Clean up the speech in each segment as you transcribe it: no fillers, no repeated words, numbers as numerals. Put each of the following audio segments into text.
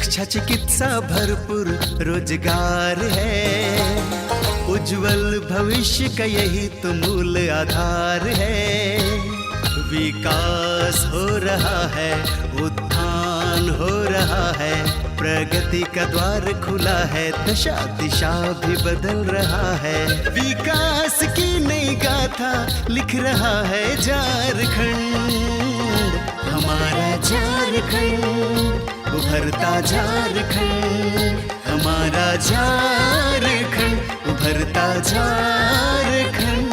शिक्षा चिकित्सा भरपूर रोजगार है, उज्जवल भविष्य का यही तो मूल आधार है। विकास हो रहा है, उत्थान हो रहा है, प्रगति का द्वार खुला है, दशा दिशा भी बदल रहा है। विकास की नई गाथा लिख रहा है झारखंड, हमारा झारखंड, उभरता झारखंड, हमारा झारखंड, उभरता झारखंड।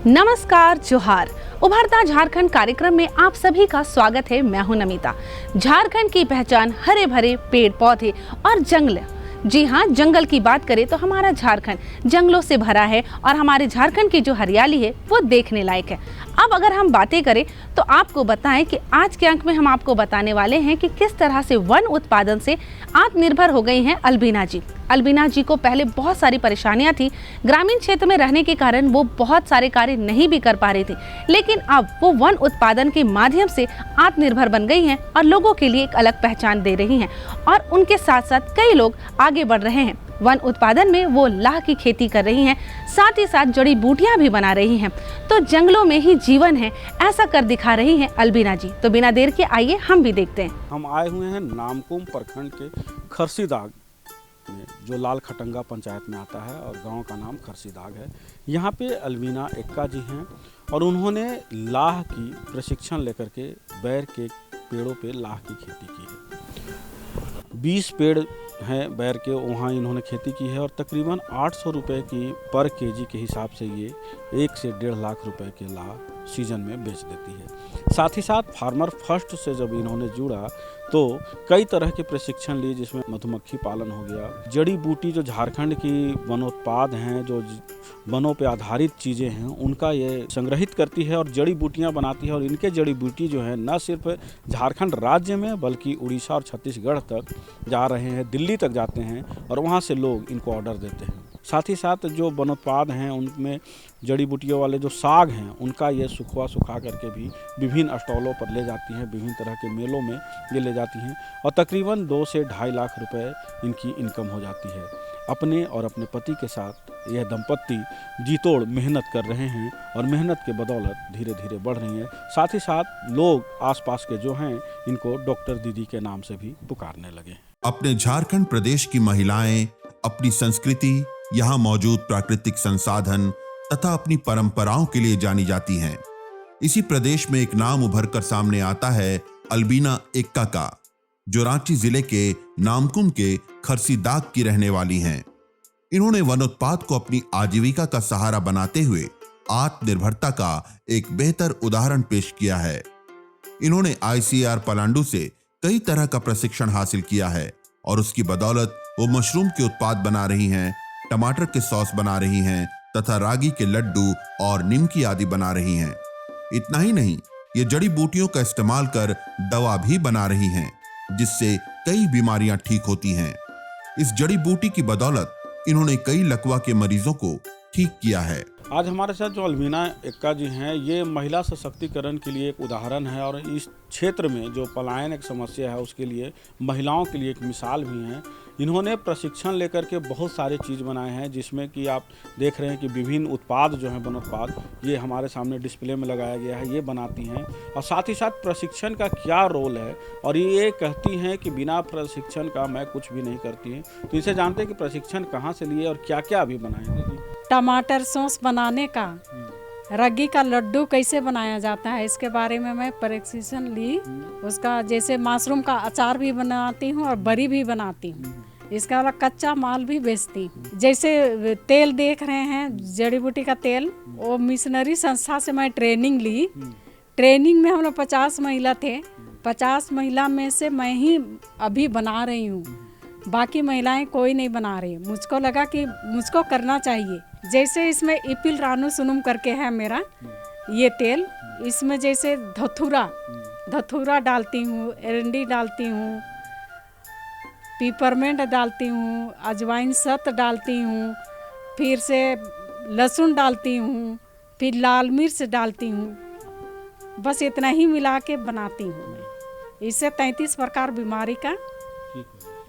नमस्कार, जोहार। उभरता झारखंड कार्यक्रम में आप सभी का स्वागत है। मैं हूं नमिता। झारखंड की पहचान हरे भरे पेड़ पौधे और जंगल। जी हाँ, जंगल की बात करें तो हमारा झारखंड जंगलों से भरा है और हमारे झारखंड की जो हरियाली है वो देखने लायक है। अब अगर हम बातें करें तो आपको बताएं कि आज के अंक में हम आपको बताने वाले हैं कि किस तरह से वन उत्पादन से आत्मनिर्भर हो गई हैं अल्बिना जी। अल्बिना जी को पहले बहुत सारी परेशानियां थी, ग्रामीण क्षेत्र में रहने के कारण वो बहुत सारे कार्य नहीं भी कर पा रही थी, लेकिन अब वो वन उत्पादन के माध्यम से आत्मनिर्भर बन गई हैं और लोगों के लिए एक अलग पहचान दे रही हैं। और उनके साथ साथ कई लोग आगे बढ़ रहे हैं। वन उत्पादन में वो लाह की खेती कर रही हैं, साथ ही साथ जड़ी बूटियां भी बना रही हैं। तो जंगलों में ही जीवन है, ऐसा कर दिखा रही हैं अल्बिना जी। तो बिना देर के आइए हम भी देखते हैं। हम आए हुए हैं नामकुम प्रखंड के खरसीदाग में, जो लाल खटंगा पंचायत में आता है और गांव का नाम खरसीदाग है। यहाँ पे अल्बिना एक्का जी हैं और उन्होंने लाह की प्रशिक्षण लेकर के बैर के पेड़ों पे लाह की खेती की है। 20 पेड़ हैं बैर के, वहाँ इन्होंने खेती की है और तकरीबन 800 रुपये की पर केजी के हिसाब से ये 1 से 1.5 लाख रुपए के लाह सीजन में बेच देती है। साथ ही साथ फार्मर फर्स्ट से जब इन्होंने जुड़ा तो कई तरह के प्रशिक्षण लिए, जिसमें मधुमक्खी पालन हो गया, जड़ी बूटी जो झारखंड की वनोत्पाद हैं, जो वनों पे आधारित चीज़ें हैं, उनका ये संग्रहित करती है और जड़ी बूटियां बनाती है। और इनके जड़ी बूटी जो है न सिर्फ झारखंड राज्य में बल्कि उड़ीसा और छत्तीसगढ़ तक जा रहे हैं, दिल्ली तक जाते हैं और वहाँ से लोग इनको ऑर्डर देते हैं। साथ ही साथ जो वनोत्पाद हैं उनमें जड़ी बूटियों वाले जो साग हैं उनका ये सुखा करके भी विभिन्न स्टॉलों पर ले जाती हैं, विभिन्न तरह के मेलों में ये ले जाती हैं और तकरीबन 2 से 2.5 लाख रुपए इनकी इनकम हो जाती है। अपने और अपने पति के साथ यह दंपत्ति जी तोड़ मेहनत कर रहे हैं और मेहनत के बदौलत धीरे धीरे बढ़ रही हैं। साथ ही साथ लोग आसपास के जो हैं इनको डॉक्टर दीदी के नाम से भी पुकारने लगे। अपने झारखंड प्रदेश की महिलाएं अपनी संस्कृति, यहाँ मौजूद प्राकृतिक संसाधन तथा अपनी परंपराओं के लिए जानी जाती हैं। इसी प्रदेश में एक नाम उभर कर सामने आता है अल्बिना एक्का का, जो रांची जिले के नामकुम के खरसीदाग की रहने वाली हैं। इन्होंने वनोत्पाद को अपनी आजीविका का सहारा बनाते हुए आत्मनिर्भरता का एक बेहतर उदाहरण पेश किया है। इन्होंने ICAR पलांडू से कई तरह का प्रशिक्षण हासिल किया है और उसकी बदौलत वो मशरूम के उत्पाद बना रही हैं, टमाटर के सॉस बना रही हैं तथा रागी के लड्डू और निमकी आदि बना रही हैं। इतना ही नहीं, ये जड़ी बूटियों का इस्तेमाल कर दवा भी बना रही हैं, जिससे कई बीमारियां ठीक होती हैं। इस जड़ी बूटी की बदौलत इन्होंने कई लकवा के मरीजों को ठीक किया है। आज हमारे साथ जो अल्बिना एक्का जी हैं, ये महिला सशक्तिकरण के लिए एक उदाहरण है और इस क्षेत्र में जो पलायन एक समस्या है उसके लिए महिलाओं के लिए एक मिसाल भी हैं। इन्होंने प्रशिक्षण लेकर के बहुत सारे चीज़ बनाए हैं, जिसमें कि आप देख रहे हैं कि विभिन्न उत्पाद जो हैं वनोत्पाद, ये हमारे सामने डिस्प्ले में लगाया गया है, ये बनाती हैं। और साथ ही साथ प्रशिक्षण का क्या रोल है, और ये कहती हैं कि बिना प्रशिक्षण का मैं कुछ भी नहीं करती हैं। तो इसे जानते हैं कि प्रशिक्षण कहाँ से लिए और क्या क्या अभी बनाए हैं। टमाटर सॉस बनाने का, रागी का लड्डू कैसे बनाया जाता है, इसके बारे में मैं प्रशिक्षण ली। उसका जैसे मशरूम का अचार भी बनाती हूँ और बरी भी बनाती हूँ। इसका वाला कच्चा माल भी बेचती हूँ। जैसे तेल देख रहे हैं, जड़ी बूटी का तेल, वो मिशनरी संस्था से मैं ट्रेनिंग ली। ट्रेनिंग में हम लोग 50 महिला थे। 50 महिला में से मैं ही अभी बना रही हूँ, बाकी महिलाएं कोई नहीं बना रही। मुझको लगा कि मुझको करना चाहिए। जैसे इसमें इपिल रानू सुनुम करके है मेरा ये तेल, इसमें जैसे धथुरा डालती हूँ, एरंडी डालती हूँ, पीपरमेंट डालती हूँ, अजवाइन सत डालती हूँ, फिर से लहसुन डालती हूँ, फिर लाल मिर्च डालती हूँ, बस इतना ही मिला के बनाती हूँ मैं। इससे 33 प्रकार बीमारी का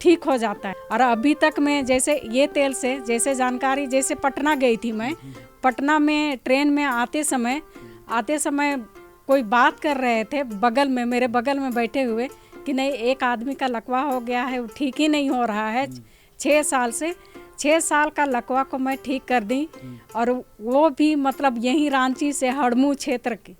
ठीक हो जाता है। और अभी तक मैं जैसे ये तेल से जैसे जानकारी, जैसे पटना गई थी मैं, पटना में ट्रेन में आते समय कोई बात कर रहे थे बगल में, मेरे बगल में बैठे हुए, कि नहीं एक आदमी का लकवा हो गया है, वो ठीक ही नहीं हो रहा है 6 साल से। 6 साल का लकवा को मैं ठीक कर दी, और वो भी मतलब यहीं रांची से हड़मू क्षेत्र की,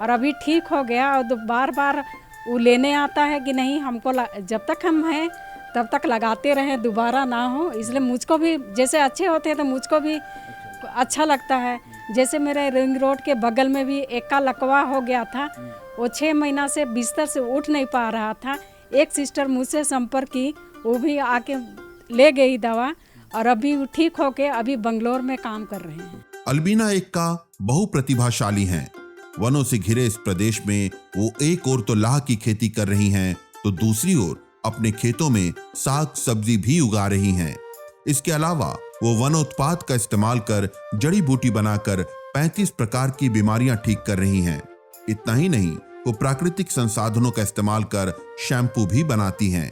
और अभी ठीक हो गया। और बार बार वो लेने आता है कि नहीं हमको जब तक हम हैं तब तक लगाते रहें, दोबारा ना हो। इसलिए मुझको भी जैसे अच्छे होते हैं तो मुझको भी अच्छा लगता है। जैसे मेरे रिंग रोड के बगल में भी एक का लकवा हो गया था, वो 6 महीना से बिस्तर से उठ नहीं पा रहा था। एक सिस्टर मुझसे संपर्क की, वो भी आके ले गई दवा, और अभी वो ठीक होके अभी बंगलोर में काम कर रहे हैं। अल्बिना एक्का बहुप्रतिभाशाली हैं। वनों से घिरे इस प्रदेश में वो एक ओर तो लाह की खेती कर रही हैं, तो दूसरी ओर अपने खेतों में साग सब्जी भी उगा रही हैं। इसके अलावा वो वनोत्पाद का इस्तेमाल कर जड़ी बूटी बनाकर 35 प्रकार की बीमारियां ठीक कर रही हैं। इतना ही नहीं, वो प्राकृतिक संसाधनों का इस्तेमाल कर शैम्पू भी बनाती हैं।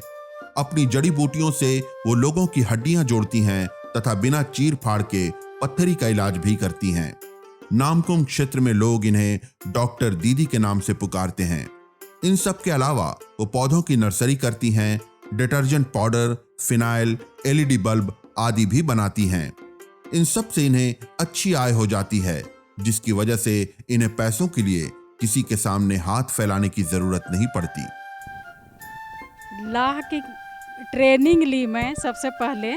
अपनी जड़ी बूटियों से वो लोगों की हड्डियां जोड़ती हैं तथा बिना चीर फाड़ के पत्थरी का इलाज भी करती हैं। नामकुम क्षेत्र में लोग इन्हें डॉक्टर दीदी के नाम से पुकारते हैं। इन सब के अलावा वो पौधों की नर्सरी करती हैं, detergent powder, phenyl, LED bulb आदि भी बनाती हैं। इन सब से इन्हें अच्छी आय हो जाती है, जिसकी वजह से इन्हें पैसों के लिए किसी के सामने हाथ फैलाने की जरूरत नहीं पड़ती। लाह की ट्रेनिंग ली मैं सबसे पहले,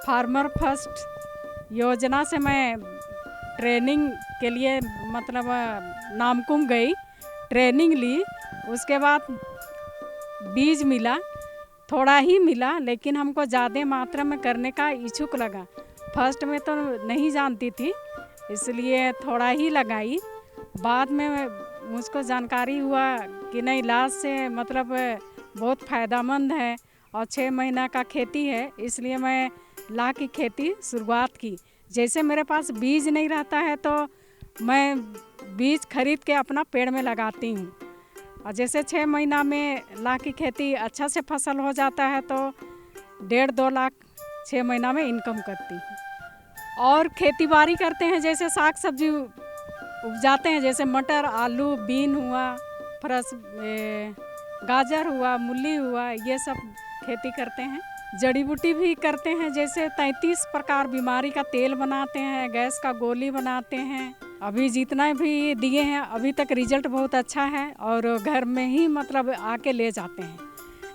फार्मर फर्स्ट योजना से मैं ट्रेनिंग के लिए मतलब नामकुम गई, ट्रेनिंग ली। उसके बाद बीज मिला, थोड़ा ही मिला, लेकिन हमको ज़्यादा मात्रा में करने का इच्छुक लगा। फर्स्ट में तो नहीं जानती थी, इसलिए थोड़ा ही लगाई। बाद में मुझको जानकारी हुआ कि नहीं, लाश से मतलब बहुत फ़ायदेमंद है और 6 महीना का खेती है, इसलिए मैं लाह की खेती शुरुआत की। जैसे मेरे पास बीज नहीं रहता है तो मैं बीज खरीद के अपना पेड़ में लगाती हूँ, और जैसे 6 महीना में लाह की खेती अच्छा से फसल हो जाता है तो 1.5-2 लाख 6 महीना में इनकम करती हूँ। और खेती बाड़ी करते हैं, जैसे साग सब्जी उपजाते हैं, जैसे मटर, आलू, बीन हुआ, गाजर हुआ, मूली हुआ, ये सब खेती करते हैं। जड़ी बूटी भी करते हैं, जैसे 33 प्रकार बीमारी का तेल बनाते हैं, गैस का गोली बनाते हैं। अभी जितना भी दिए हैं अभी तक रिजल्ट बहुत अच्छा है, और घर में ही मतलब आके ले जाते हैं।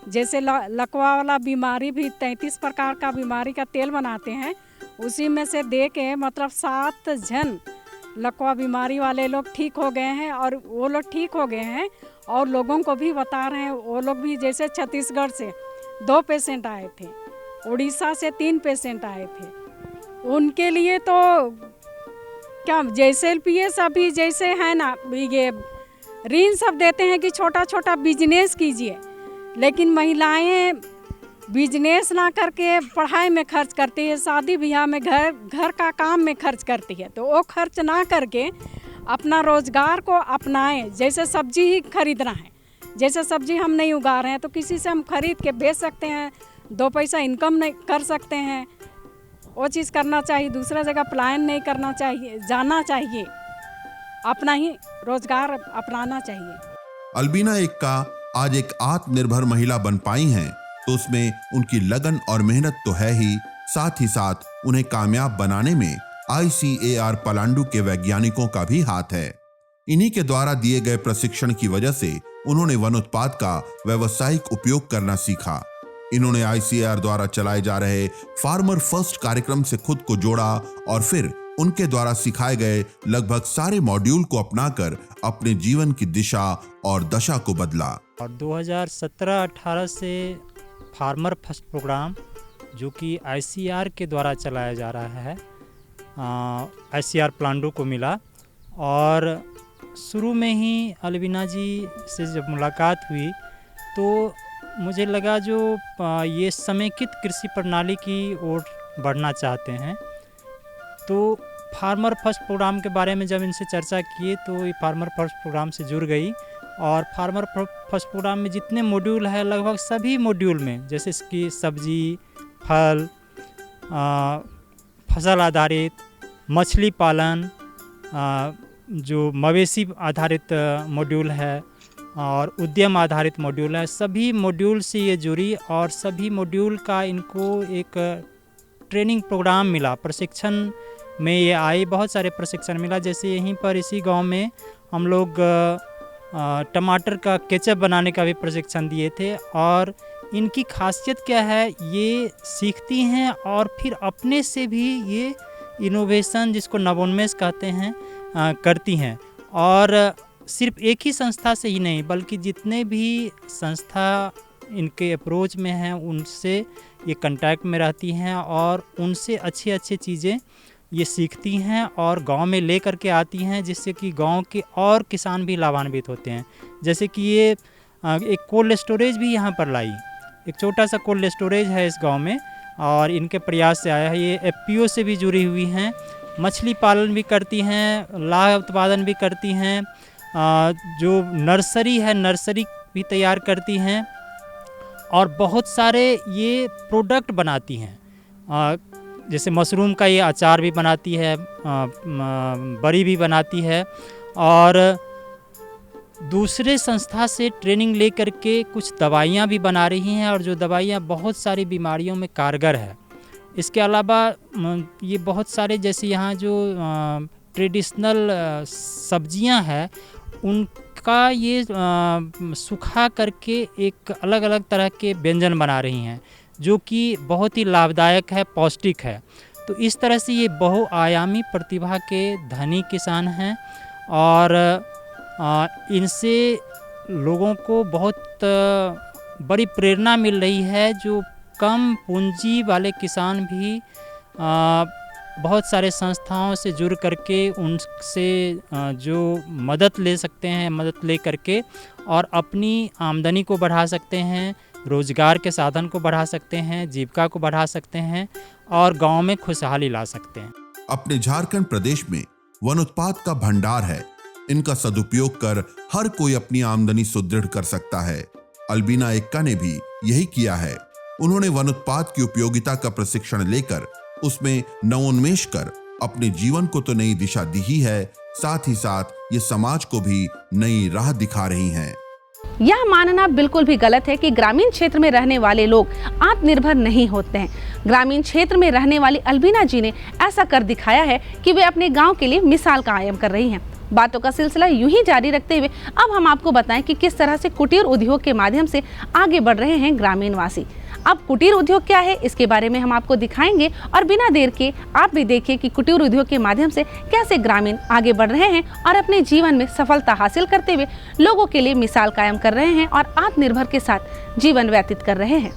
जैसे लकवा वाला बीमारी भी 33 प्रकार का बीमारी का तेल बनाते हैं, उसी में से दे के मतलब 7 जन लकवा बीमारी वाले लोग ठीक हो गए हैं, और वो लोग ठीक हो गए हैं और लोगों को भी बता रहे हैं। वो लोग भी जैसे छत्तीसगढ़ से 2 पेशेंट आए थे, उड़ीसा से 3 पेशेंट आए थे, उनके लिए तो क्या जैसे LPS अभी जैसे है ना, ये ऋण सब देते हैं कि छोटा छोटा बिजनेस कीजिए, लेकिन महिलाएं बिजनेस ना करके पढ़ाई में खर्च करती है, शादी ब्याह में, घर का काम में खर्च करती है। तो वो खर्च ना करके अपना रोजगार को अपनाएं। जैसे सब्जी ही खरीदना है, जैसे सब्जी हम नहीं उगा रहे हैं तो किसी से हम खरीद के बेच सकते हैं, 2 पैसा इनकम नहीं कर सकते हैं। वो चीज़ करना चाहिए, दूसरा जगह प्लान नहीं करना चाहिए, जाना चाहिए, अपना ही रोजगार अपनाना चाहिए। अल्बिना एक्का आज एक आत्मनिर्भर महिला बन पाई हैं, तो उसमें उनकी लगन और मेहनत तो है ही, साथ ही साथ उन्हें कामयाब बनाने में ICAR पलांडू के वैज्ञानिकों का भी हाथ है। इन्हीं के द्वारा दिए गए प्रशिक्षण की वजह से उन्होंने वनोत्पाद का व्यावसायिक उपयोग करना सीखा। इन्होंने ICAR द्वारा चलाए जा रहे फार्मर फर्स्ट कार्यक्रम से खुद को जोड़ा और फिर उनके द्वारा सिखाए गए लगभग सारे मॉड्यूल को अपनाकर अपने जीवन की दिशा और दशा को बदला। और 2017-18 से फार्मर फर्स्ट प्रोग्राम जो कि ICAR के द्वारा चलाया जा रहा है, ICAR पलांडू को मिला। और शुरू में ही अल्बिना जी से जब मुलाकात हुई तो मुझे लगा जो ये समेकित कृषि प्रणाली की ओर बढ़ना चाहते हैं, तो फार्मर फर्स्ट प्रोग्राम के बारे में जब इनसे चर्चा किए तो ये फार्मर फर्स्ट प्रोग्राम से जुड़ गई। और फार्मर फर्स्ट प्रोग्राम में जितने मॉड्यूल है लगभग सभी मॉड्यूल में, जैसे कि सब्जी, फल, फसल आधारित, मछली पालन, जो मवेशी आधारित मॉड्यूल है और उद्यम आधारित मॉड्यूल है, सभी मॉड्यूल से ये जुड़ी और सभी मॉड्यूल का इनको एक ट्रेनिंग प्रोग्राम मिला, प्रशिक्षण में ये आए, बहुत सारे प्रशिक्षण मिला। जैसे यहीं पर इसी गांव में हम लोग टमाटर का केचप बनाने का भी प्रशिक्षण दिए थे। और इनकी खासियत क्या है, ये सीखती हैं और फिर अपने से भी ये इनोवेशन, जिसको नवोन्मेष कहते हैं, करती हैं। और सिर्फ एक ही संस्था से ही नहीं बल्कि जितने भी संस्था इनके अप्रोच में हैं उनसे ये कांटेक्ट में रहती हैं और उनसे अच्छी अच्छी चीज़ें ये सीखती हैं और गांव में ले करके आती हैं, जिससे कि गांव के और किसान भी लाभान्वित होते हैं। जैसे कि ये एक कोल्ड स्टोरेज भी यहाँ पर लाई, एक छोटा सा कोल्ड स्टोरेज है इस गांव में और इनके प्रयास से आया है। ये एफपीओ से भी जुड़ी हुई हैं, मछली पालन भी करती हैं, लाह उत्पादन भी करती हैं, जो नर्सरी है नर्सरी भी तैयार करती हैं और बहुत सारे ये प्रोडक्ट बनाती हैं। जैसे मशरूम का ये अचार भी बनाती है, बड़ी भी बनाती है और दूसरे संस्था से ट्रेनिंग ले करके कुछ दवाइयाँ भी बना रही हैं और जो दवाइयाँ बहुत सारी बीमारियों में कारगर है। इसके अलावा ये बहुत सारे, जैसे यहाँ जो ट्रेडिशनल सब्जियाँ हैं उनका ये सुखा करके एक अलग अलग तरह के व्यंजन बना रही हैं, जो कि बहुत ही लाभदायक है, पौष्टिक है। तो इस तरह से ये बहुआयामी प्रतिभा के धनी किसान हैं और इनसे लोगों को बहुत बड़ी प्रेरणा मिल रही है। जो कम पूंजी वाले किसान भी बहुत सारे संस्थाओं से जुड़ करके उनसे जो मदद ले सकते हैं, मदद ले करके और अपनी आमदनी को बढ़ा सकते हैं, रोजगार के साधन को बढ़ा सकते हैं, जीविका को बढ़ा सकते हैं और गांव में खुशहाली ला सकते हैं। अपने झारखंड प्रदेश में वन उत्पाद का भंडार है। इनका सदुपयोग कर हर कोई अपनी आमदनी सुदृढ़ कर सकता है। अल्बिना एक्का ने भी यही किया है। उन्होंने वन उत्पाद की उपयोगिता का प्रशिक्षण लेकर उसमें नवोन्मेष कर अपने जीवन को तो नई दिशा दी ही है, साथ ही साथ ये समाज को भी नई राह दिखा रही हैं। यह मानना बिल्कुल भी गलत है कि ग्रामीण क्षेत्र में रहने वाले लोग आत्मनिर्भर नहीं होते हैं। ग्रामीण क्षेत्र में रहने वाली अल्बिना जी ने ऐसा कर दिखाया है कि वे अपने गांव के लिए मिसाल कायम कर रही हैं। बातों का सिलसिला यूं ही जारी रखते हुए अब हम आपको बताएं कि किस तरह से कुटीर उद्योग के माध्यम से आगे बढ़ रहे हैं ग्रामीण वासी। अब कुटीर उद्योग क्या है, इसके बारे में हम आपको दिखाएंगे और बिना देर के आप भी देखिए कि कुटीर उद्योग के माध्यम से कैसे ग्रामीण आगे बढ़ रहे हैं और अपने जीवन में सफलता हासिल करते हुए लोगों के लिए मिसाल कायम कर रहे हैं और आत्मनिर्भर के साथ जीवन व्यतीत कर रहे हैं।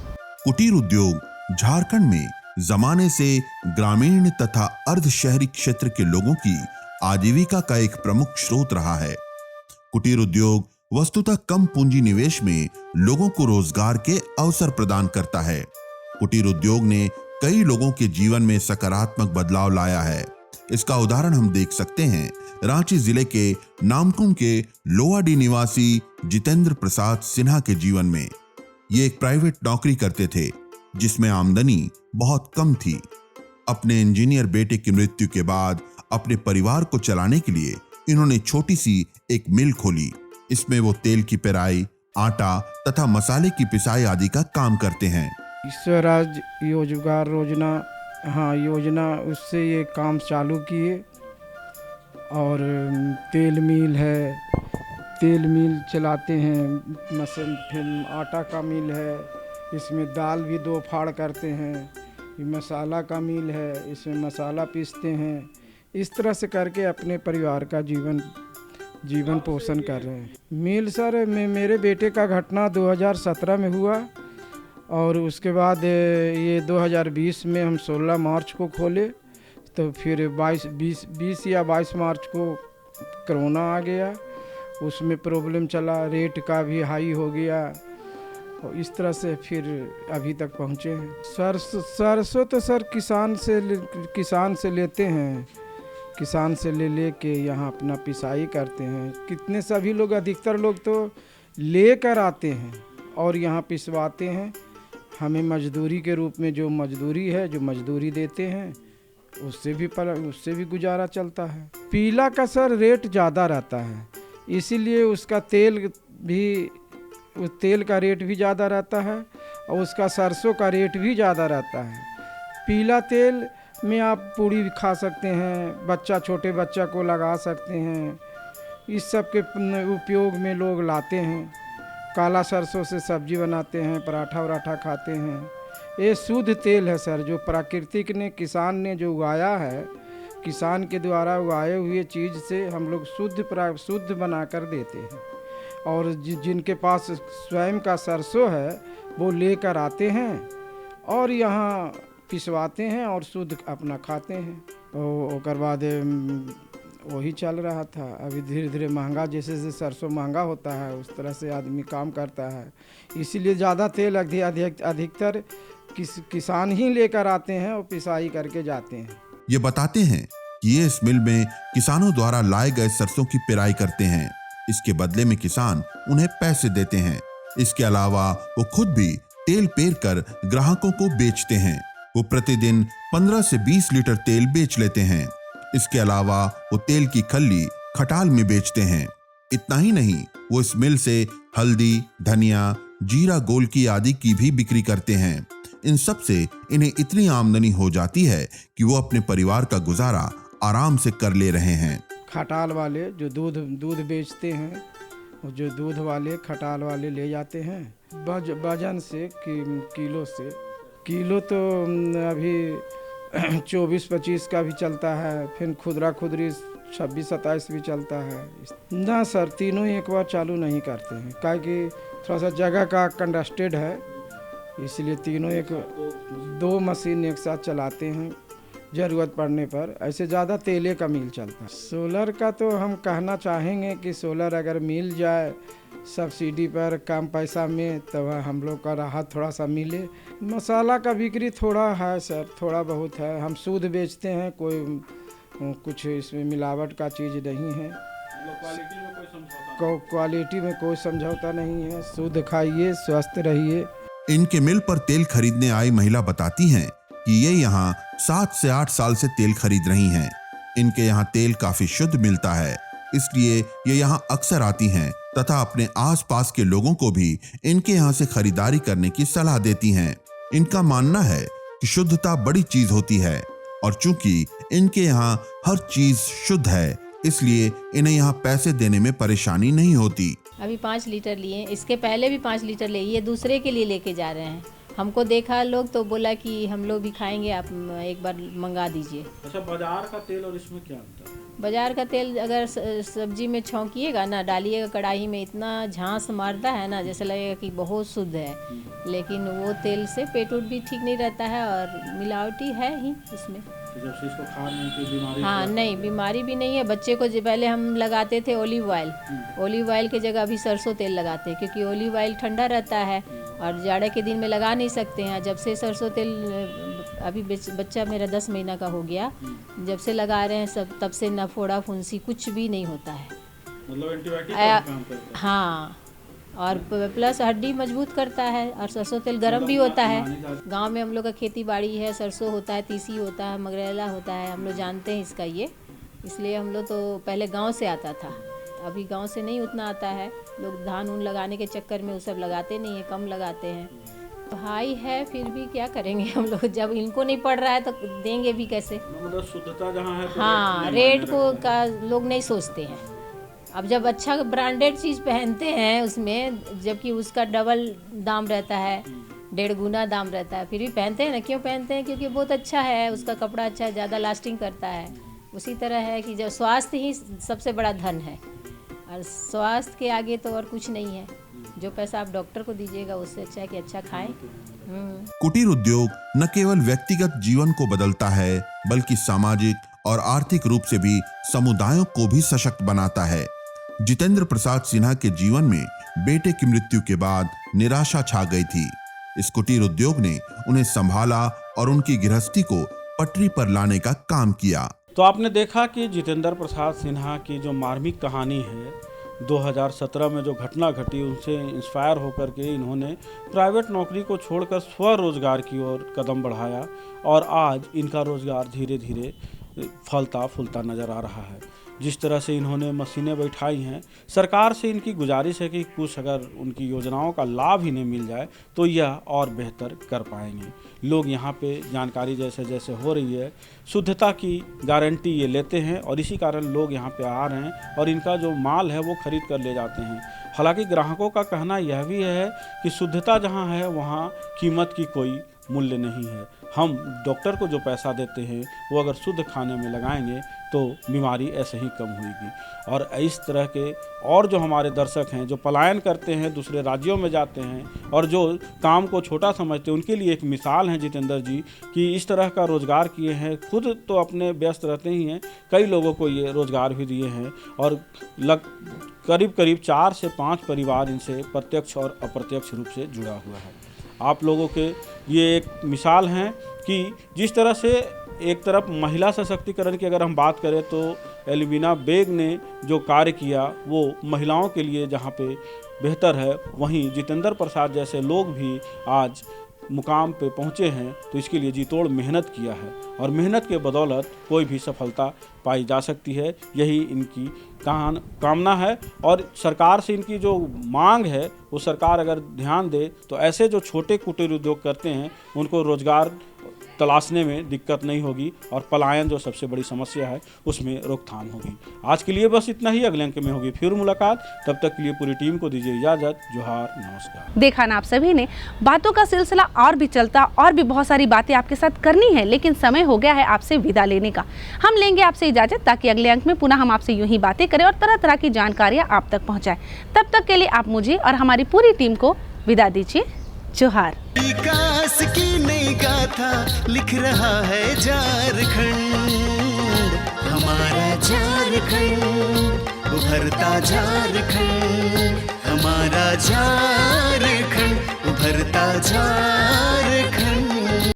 कुटीर उद्योग झारखंड में जमाने से ग्रामीण तथा अर्ध शहरी क्षेत्र के लोगों की आजीविका का एक प्रमुख स्रोत रहा है। कुटीर उद्योग वस्तुतः कम पूंजी निवेश में लोगों को रोजगार के अवसर प्रदान करता है। कुटीर उद्योग ने कई लोगों के जीवन में सकारात्मक बदलाव लाया है। इसका उदाहरण हम देख सकते हैं रांची जिले के नामकुम के लोहाडी निवासी जितेंद्र प्रसाद सिन्हा के जीवन में। ये एक प्राइवेट नौकरी करते थे जिसमें आमदनी बहुत कम थी। अपने इंजीनियर बेटे की मृत्यु के बाद अपने परिवार को चलाने के लिए इन्होंने छोटी सी एक मिल खोली। इसमें वो तेल की पेराई, आटा तथा मसाले की पिसाई आदि का काम करते हैं। स्वराज रोजगार योजना उससे ये काम चालू किए और तेल मिल है, तेल मिल चलाते हैं, फिर आटा का मिल है, इसमें दाल भी 2 फाड़ करते हैं, ये मसाला का मिल है, इसमें मसाला पीसते हैं। इस तरह से करके अपने परिवार का जीवन पोषण कर रहे हैं। मिल सर मेरे बेटे का घटना 2017 में हुआ और उसके बाद ये 2020 में हम 16 मार्च को खोले, तो फिर 20 या 22 मार्च को कोरोना आ गया, उसमें प्रॉब्लम चला, रेट का भी हाई हो गया और इस तरह से फिर अभी तक पहुँचे हैं। सरसों तो सर किसान से लेते हैं, किसान से ले के यहाँ अपना पिसाई करते हैं। कितने सभी लोग, अधिकतर लोग तो लेकर आते हैं और यहाँ पिसवाते हैं। हमें मजदूरी के रूप में जो मजदूरी है, जो मजदूरी देते हैं, उससे भी गुजारा चलता है। पीला का सर रेट ज़्यादा रहता है, इसीलिए उसका तेल का रेट भी ज़्यादा रहता है और उसका सरसों का रेट भी ज़्यादा रहता है। पीला तेल में आप पूड़ी भी खा सकते हैं, छोटे बच्चा को लगा सकते हैं। इस सब के उपयोग में लोग लाते हैं। काला सरसों से सब्जी बनाते हैं, पराठा वराठा खाते हैं। ये शुद्ध तेल है सर, जो प्राकृतिक ने, किसान ने जो उगाया है, किसान के द्वारा उगाए हुए चीज़ से हम लोग शुद्ध बना कर देते हैं। और जिनके पास स्वयं का सरसों है वो लेकर आते हैं और यहाँ पिसवाते हैं और शुद्ध अपना खाते हैं। और बाद वही चल रहा था। अभी धीरे धीरे महंगा, जैसे जैसे सरसों महंगा होता है उस तरह से आदमी काम करता है। इसीलिए ज़्यादा तेल अधिकतर किसान ही लेकर आते हैं और पिसाई करके जाते हैं। ये बताते हैं कि ये इस मिल में किसानों द्वारा लाए गए सरसों की पेराई करते हैं। इसके बदले में किसान उन्हें पैसे देते हैं। इसके अलावा वो खुद भी तेल पेर कर ग्राहकों को बेचते हैं। वो प्रतिदिन 15 से 20 लीटर तेल बेच लेते हैं। इसके अलावा वो तेल की खल्ली खटाल में बेचते हैं। इतना ही नहीं, वो इस मिल से हल्दी, धनिया, जीरा, गोलकी आदि की भी बिक्री करते हैं। इन सब से इन्हें इतनी आमदनी हो जाती है कि वो अपने परिवार का गुजारा आराम से कर ले रहे हैं। खटाल वाले जो दूध बेचते हैं, जो दूध वाले खटाल वाले ले जाते हैं वजन से, किलो तो अभी 24-25 का भी चलता है। फिर खुदरी 26-27 भी चलता है ना सर। तीनों एक बार चालू नहीं करते हैं, क्या कि थोड़ा सा जगह का कंडस्टेड है, इसलिए तीनों 2 मशीन एक साथ चलाते हैं ज़रूरत पड़ने पर। ऐसे ज़्यादा तेले का मिल चलता है। सोलर का तो हम कहना चाहेंगे कि सोलर अगर मिल जाए सब्सिडी पर कम पैसा में, तो हम लोग का राहत थोड़ा सा मिले। मसाला का बिक्री थोड़ा है सर, थोड़ा बहुत है। हम शुद्ध बेचते हैं, कोई कुछ इसमें मिलावट का चीज़ नहीं है। क्वालिटी में कोई समझौता नहीं है। शुद्ध खाइए, स्वस्थ रहिए। इनके मिल पर तेल खरीदने आई महिला बताती हैं कि ये यहाँ 7 से 8 साल से तेल खरीद रही हैं। इनके यहाँ तेल काफी शुद्ध मिलता है, इसलिए ये यहाँ अक्सर आती हैं तथा अपने आसपास के लोगों को भी इनके यहाँ से खरीदारी करने की सलाह देती हैं। इनका मानना है कि शुद्धता बड़ी चीज होती है और चूंकि इनके यहाँ हर चीज शुद्ध है, इसलिए इन्हें यहाँ पैसे देने में परेशानी नहीं होती। अभी 5 लीटर लिए, इसके पहले भी 5 लीटर लिए, ये दूसरे के लिए लेके जा रहे हैं। हमको देखा लोग तो बोला कि हम लोग भी खाएंगे, आप एक बार मंगा दीजिए। अच्छा, बाजार का तेल और इसमें क्या अंतर है? बाजार का तेल अगर सब्जी में छौंकिएगा ना, डालिएगा कढ़ाई में, इतना झांस मारता है ना, जैसे लगेगा कि बहुत शुद्ध है। लेकिन वो तेल से पेट भी ठीक नहीं रहता है और मिलावटी है ही इसमें। जब से इसको खा रहे हैं कोई बीमारी? हाँ नहीं, बीमारी भी नहीं है। बच्चे को पहले हम लगाते थे ऑलिव ऑयल की जगह अभी सरसों तेल लगाते हैं, क्योंकि ऑलिव ऑयल ठंडा रहता है और जाड़े के दिन में लगा नहीं सकते हैं। जब से सरसों तेल, अभी बच्चा मेरा 10 महीना का हो गया, जब से लगा रहे हैं सब, तब से न फोड़ा फुंसी कुछ भी नहीं होता है। मतलब एंटीबायोटिक का काम करता है। हाँ, और प्लस हड्डी मजबूत करता है और सरसों तेल गर्म भी होता है। गांव में हम लोग का खेती बाड़ी है, सरसों होता है, तीसी होता है, मगरेला होता है, हम लोग जानते हैं इसका ये। इसलिए हम लोग तो पहले गांव से आता था, अभी गांव से नहीं उतना आता है। लोग धान उन लगाने के चक्कर में वो सब लगाते नहीं है, कम लगाते हैं। हाई है, फिर भी क्या करेंगे हम लोग, जब इनको नहीं पड़ रहा है तो देंगे भी कैसे। मतलब शुद्धता जहाँ है तो हाँ, रेट को का लोग नहीं सोचते हैं। अब जब अच्छा ब्रांडेड चीज़ पहनते हैं उसमें, जबकि उसका डबल दाम रहता है, 1.5 गुना दाम रहता है, फिर भी पहनते हैं ना। क्यों पहनते हैं? क्योंकि बहुत अच्छा है, उसका कपड़ा अच्छा है, ज़्यादा लास्टिंग करता है। उसी तरह है कि जब स्वास्थ्य ही सबसे बड़ा धन है और स्वास्थ्य के आगे तो और कुछ नहीं है। जो पैसा आप डॉक्टर को दीजिएगा उससे अच्छा है कि अच्छा खाएं। कुटीर उद्योग न केवल व्यक्तिगत जीवन को बदलता है, बल्कि सामाजिक और आर्थिक रूप से भी समुदायों को भी सशक्त बनाता है। जितेंद्र प्रसाद सिन्हा के जीवन में बेटे की मृत्यु के बाद निराशा छा गई थी। इस कुटीर उद्योग ने उन्हें संभाला और उनकी गृहस्थी को पटरी पर लाने का काम किया। तो आपने देखा कि जितेंद्र प्रसाद सिन्हा की जो मार्मिक कहानी है 2017 में जो घटना घटी, उनसे इंस्पायर होकर के इन्होंने प्राइवेट नौकरी को छोड़कर स्वरोजगार की ओर कदम बढ़ाया और आज इनका रोजगार धीरे धीरे फलता फूलता नज़र आ रहा है। जिस तरह से इन्होंने मशीनें बैठाई हैं, सरकार से इनकी गुजारिश है कि कुछ अगर उनकी योजनाओं का लाभ इन्हें मिल जाए तो यह और बेहतर कर पाएंगे। लोग यहाँ पे जानकारी जैसे जैसे हो रही है, शुद्धता की गारंटी ये लेते हैं और इसी कारण लोग यहाँ पे आ रहे हैं और इनका जो माल है वो खरीद कर ले जाते हैं। हालांकि ग्राहकों का कहना यह भी है कि शुद्धता जहाँ है वहाँ कीमत की कोई मूल्य नहीं है। हम डॉक्टर को जो पैसा देते हैं वो अगर शुद्ध खाने में लगाएंगे तो बीमारी ऐसे ही कम होगी। और इस तरह के और जो हमारे दर्शक हैं जो पलायन करते हैं, दूसरे राज्यों में जाते हैं और जो काम को छोटा समझते हैं, उनके लिए एक मिसाल है जितेंद्र जी कि इस तरह का रोज़गार किए हैं। खुद तो अपने व्यस्त रहते ही हैं, कई लोगों को ये रोज़गार भी दिए हैं और करीब करीब 4 से 5 परिवार इनसे प्रत्यक्ष और अप्रत्यक्ष रूप से जुड़ा हुआ है। आप लोगों के ये एक मिसाल हैं कि जिस तरह से एक तरफ महिला सशक्तिकरण की अगर हम बात करें तो एल्विना बेग ने जो कार्य किया वो महिलाओं के लिए जहाँ पे बेहतर है, वहीं जितेंद्र प्रसाद जैसे लोग भी आज मुकाम पे पहुँचे हैं तो इसके लिए जी तोड़ मेहनत किया है और मेहनत के बदौलत कोई भी सफलता पाई जा सकती है। यही इनकी कामना है और सरकार से इनकी जो मांग है वो सरकार अगर ध्यान दे तो ऐसे जो छोटे कुटीर उद्योग करते हैं उनको रोजगार तलाशने में दिक्कत नहीं होगी और पलायन जो सबसे बड़ी समस्या है उसमें रोकथाम होगी। आज के लिए बस इतना ही, अगले अंक में होगी फिर मुलाकात। तब तक के लिए पूरी टीम को दीजिए इजाजत। जोहार, नमस्कार। देखा ना आप सभी ने, बातों का सिलसिला और भी चलता और भी बहुत सारी बातें आपके साथ करनी है, लेकिन समय हो गया है आपसे विदा लेने का। हम लेंगे आपसे इजाजत ताकि अगले अंक में पुनः हम आपसे यूं ही बातें करें और तरह तरह की जानकारियां आप तक पहुंचाएं। तब तक के लिए आप मुझे और हमारी पूरी टीम को विदा दीजिए। जोहार। विकास की नई गाथा लिख रहा है झारखंड, हमारा झारखंड, उभरता झारखंड, हमारा झारखंड, उभरता झारखंड।